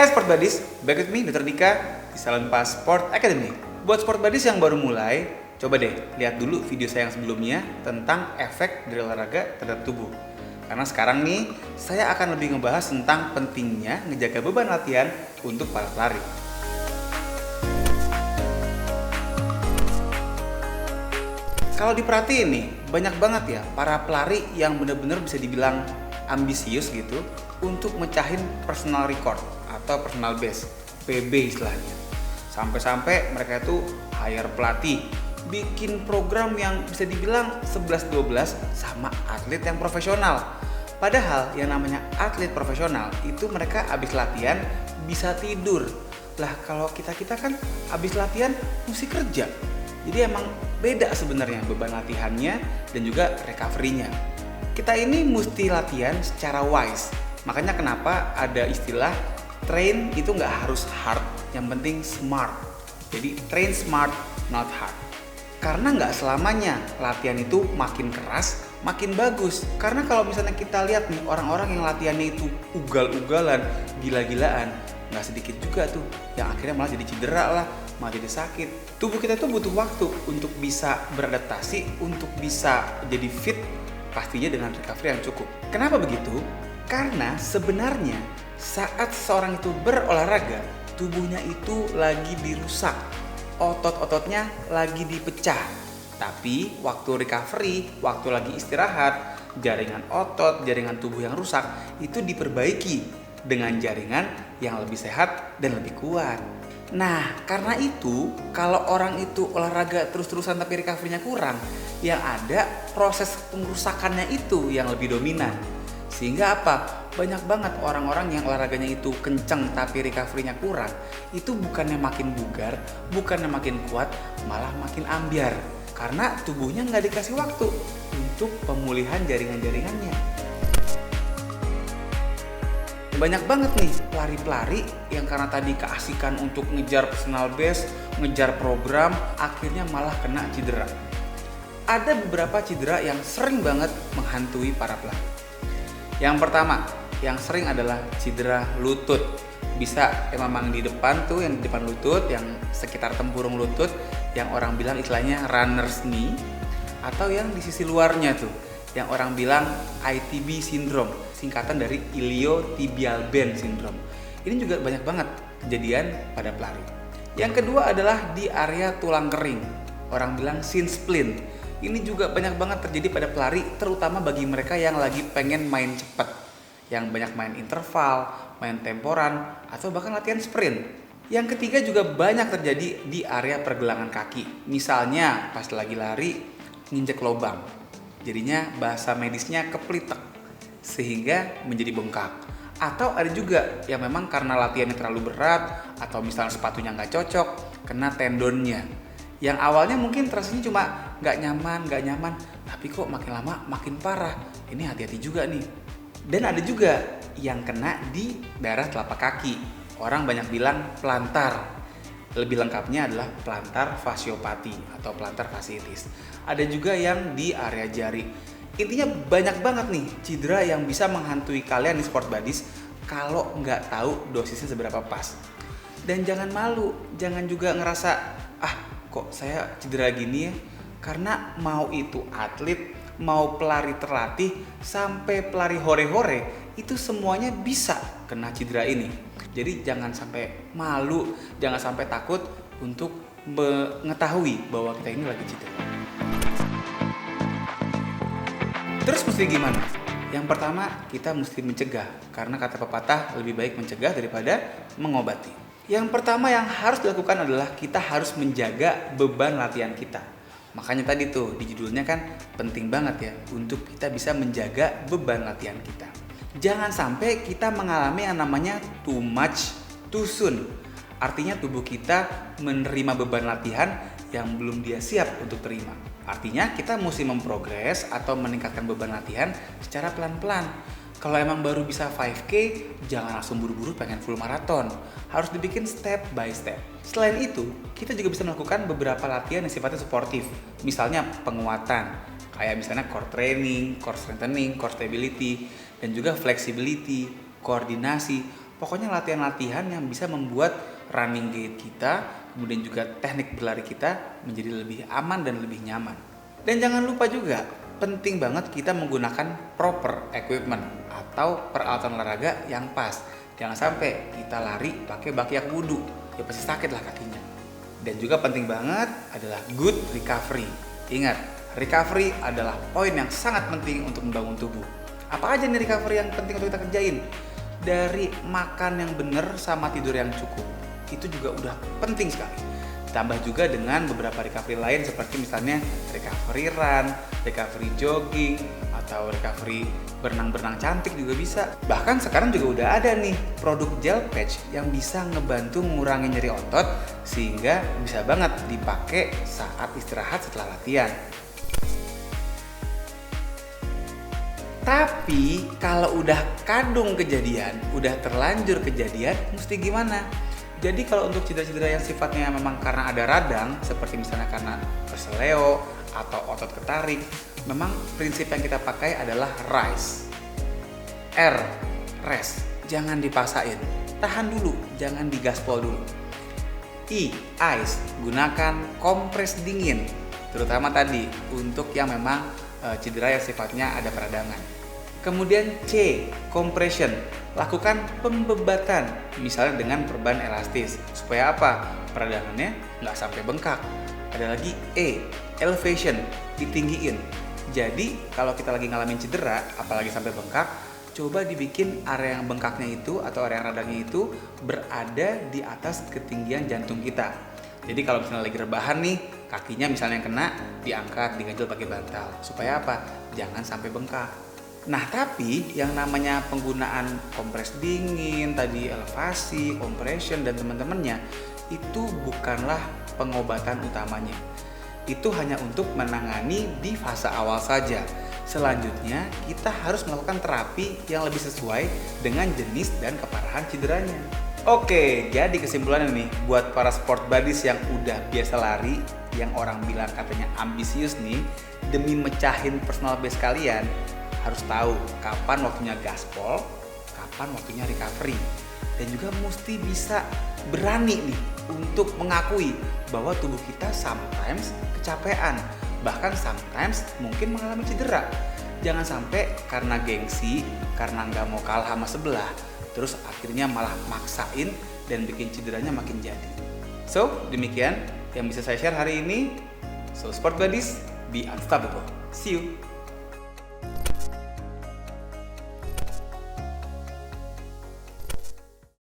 Hai Sport Buddies, back with me Dr. Dika di Salonpas Sport Academy. Buat Sport Buddies yang baru mulai, coba deh lihat dulu video saya yang sebelumnya tentang efek dari olahraga terhadap tubuh. Karena sekarang nih, saya akan lebih ngebahas tentang pentingnya ngejaga beban latihan untuk para pelari. Kalau diperhatiin nih, banyak banget ya para pelari yang benar-benar bisa dibilang ambisius gitu untuk mecahin personal record atau personal best, PB istilahnya. Sampai-sampai mereka itu hire pelatih, bikin program yang bisa dibilang 11-12 sama atlet yang profesional. Padahal yang namanya atlet profesional itu mereka habis latihan bisa tidur. Lah kalau kita kan habis latihan mesti kerja. Jadi emang beda sebenarnya beban latihannya dan juga recovery-nya. Kita ini mesti latihan secara wise. Makanya kenapa ada istilah train itu nggak harus hard, yang penting smart. Jadi train smart, not hard. Karena nggak selamanya latihan itu makin keras, makin bagus. Karena kalau misalnya kita lihat nih orang-orang yang latihannya itu ugal-ugalan, gila-gilaan, nggak sedikit juga tuh yang akhirnya malah jadi cedera lah, malah jadi sakit. Tubuh kita tuh butuh waktu untuk bisa beradaptasi, untuk bisa jadi fit, pastinya dengan recovery yang cukup. Kenapa begitu? Karena sebenarnya saat seseorang itu berolahraga, tubuhnya itu lagi dirusak, otot-ototnya lagi dipecah. Tapi waktu recovery, waktu lagi istirahat, jaringan otot, jaringan tubuh yang rusak itu diperbaiki dengan jaringan yang lebih sehat dan lebih kuat. Nah, karena itu kalau orang itu olahraga terus-terusan tapi recovery-nya kurang, yang ada proses pengerusakannya itu yang lebih dominan. Sehingga apa? Banyak banget orang-orang yang olahraganya itu kenceng tapi recovery-nya kurang, itu bukannya makin bugar, bukannya makin kuat, malah makin ambiar. Karena tubuhnya nggak dikasih waktu untuk pemulihan jaringan-jaringannya. Banyak banget nih pelari-pelari yang karena tadi keasikan untuk ngejar personal best, ngejar program, akhirnya malah kena cedera. Ada beberapa cedera yang sering banget menghantui para pelari. Yang pertama, yang sering adalah cedera lutut. Bisa memang di depan tuh, yang di depan lutut, yang sekitar tempurung lutut, yang orang bilang istilahnya runner's knee, atau yang di sisi luarnya tuh, yang orang bilang ITB syndrome, singkatan dari iliotibial band syndrome. Ini juga banyak banget kejadian pada pelari. Yang kedua adalah di area tulang kering, orang bilang shin splint. Ini juga banyak banget terjadi pada pelari, terutama bagi mereka yang lagi pengen main cepat, yang banyak main interval, main temporan, atau bahkan latihan sprint. Yang ketiga juga banyak terjadi di area pergelangan kaki. Misalnya pas lagi lari, nginjek lubang. Jadinya bahasa medisnya keplitek, sehingga menjadi bengkak. Atau ada juga yang memang karena latihannya terlalu berat, atau misalnya sepatunya nggak cocok, kena tendonnya. Yang awalnya mungkin rasanya cuma nggak nyaman, tapi kok makin lama makin parah. Ini hati-hati juga nih. Dan ada juga yang kena di daerah telapak kaki. Orang banyak bilang plantar. Lebih lengkapnya adalah plantar fasciopathy atau plantar fasciitis. Ada juga yang di area jari. Intinya banyak banget nih cedera yang bisa menghantui kalian di Sport Buddies kalau nggak tahu dosisnya seberapa pas. Dan jangan malu, jangan juga ngerasa kok saya cedera gini ya. Karena mau itu atlet, mau pelari terlatih, sampai pelari hore-hore, itu semuanya bisa kena cedera ini. Jadi jangan sampai malu, jangan sampai takut untuk mengetahui bahwa kita ini lagi cedera. Terus mesti gimana? Yang pertama, kita mesti mencegah, karena kata pepatah lebih baik mencegah daripada mengobati. Yang pertama yang harus dilakukan adalah kita harus menjaga beban latihan kita. Makanya tadi tuh di judulnya kan penting banget ya untuk kita bisa menjaga beban latihan kita. Jangan sampai kita mengalami yang namanya too much too soon. Artinya tubuh kita menerima beban latihan yang belum dia siap untuk terima. Artinya kita mesti memprogres atau meningkatkan beban latihan secara pelan-pelan. Kalau emang baru bisa 5K, jangan langsung buru-buru pengen full maraton. Harus dibikin step by step. Selain itu, kita juga bisa melakukan beberapa latihan yang sifatnya suportif. Misalnya penguatan, kayak misalnya core training, core strengthening, core stability, dan juga flexibility, koordinasi, Pokoknya latihan-latihan yang bisa membuat running gait kita, kemudian juga teknik berlari kita menjadi lebih aman dan lebih nyaman. Dan jangan lupa juga, penting banget kita menggunakan proper equipment atau peralatan olahraga yang pas. Jangan sampai kita lari pakai baki wudhu, ya pasti sakit lah kakinya. Dan juga penting banget adalah good recovery. Ingat, recovery adalah poin yang sangat penting untuk membangun tubuh. Apa aja nih recovery yang penting untuk kita kerjain? Dari makan yang benar sama tidur yang cukup, itu juga udah penting sekali. Tambah juga dengan beberapa recovery lain seperti misalnya recovery run, recovery jogging, atau recovery berenang-berenang cantik juga bisa. Bahkan sekarang juga udah ada nih produk gel patch yang bisa ngebantu mengurangi nyeri otot sehingga bisa banget dipakai saat istirahat setelah latihan. Tapi kalau udah kadung kejadian, udah terlanjur kejadian, mesti gimana? Jadi kalau untuk cedera-cedera yang sifatnya memang karena ada radang, seperti misalnya karena keseleo atau otot ketarik, memang prinsip yang kita pakai adalah rise. R, rest, jangan dipaksain, tahan dulu, jangan digaspol dulu. I, ice, gunakan kompres dingin, terutama tadi untuk yang memang cedera yang sifatnya ada peradangan. Kemudian C, compression, lakukan pembebatan, misalnya dengan perban elastis. Supaya apa? Peradangannya nggak sampai bengkak. Ada lagi E, elevation, ditinggiin. Jadi kalau kita lagi ngalamin cedera, apalagi sampai bengkak, coba dibikin area yang bengkaknya itu atau area yang radangnya itu berada di atas ketinggian jantung kita. Jadi kalau misalnya lagi rebahan nih, kakinya misalnya yang kena, diangkat, diganjel pakai bantal. Supaya apa? Jangan sampai bengkak. Nah, tapi yang namanya penggunaan kompres dingin, tadi elevasi, compression, dan teman-temannya, itu bukanlah pengobatan utamanya. Itu hanya untuk menangani di fase awal saja. Selanjutnya, kita harus melakukan terapi yang lebih sesuai dengan jenis dan keparahan cederanya. Oke, jadi kesimpulannya nih, buat para sport buddies yang udah biasa lari, yang orang bilang katanya ambisius nih, demi mecahin personal best kalian, harus tahu kapan waktunya gaspol, kapan waktunya recovery. Dan juga mesti bisa berani nih untuk mengakui bahwa tubuh kita sometimes kecapean, bahkan sometimes mungkin mengalami cedera. Jangan sampai karena gengsi, karena nggak mau kalah sama sebelah, terus akhirnya malah maksain dan bikin cederanya makin jadi. So, demikian yang bisa saya share hari ini. So, sport buddies, be unstoppable. See you.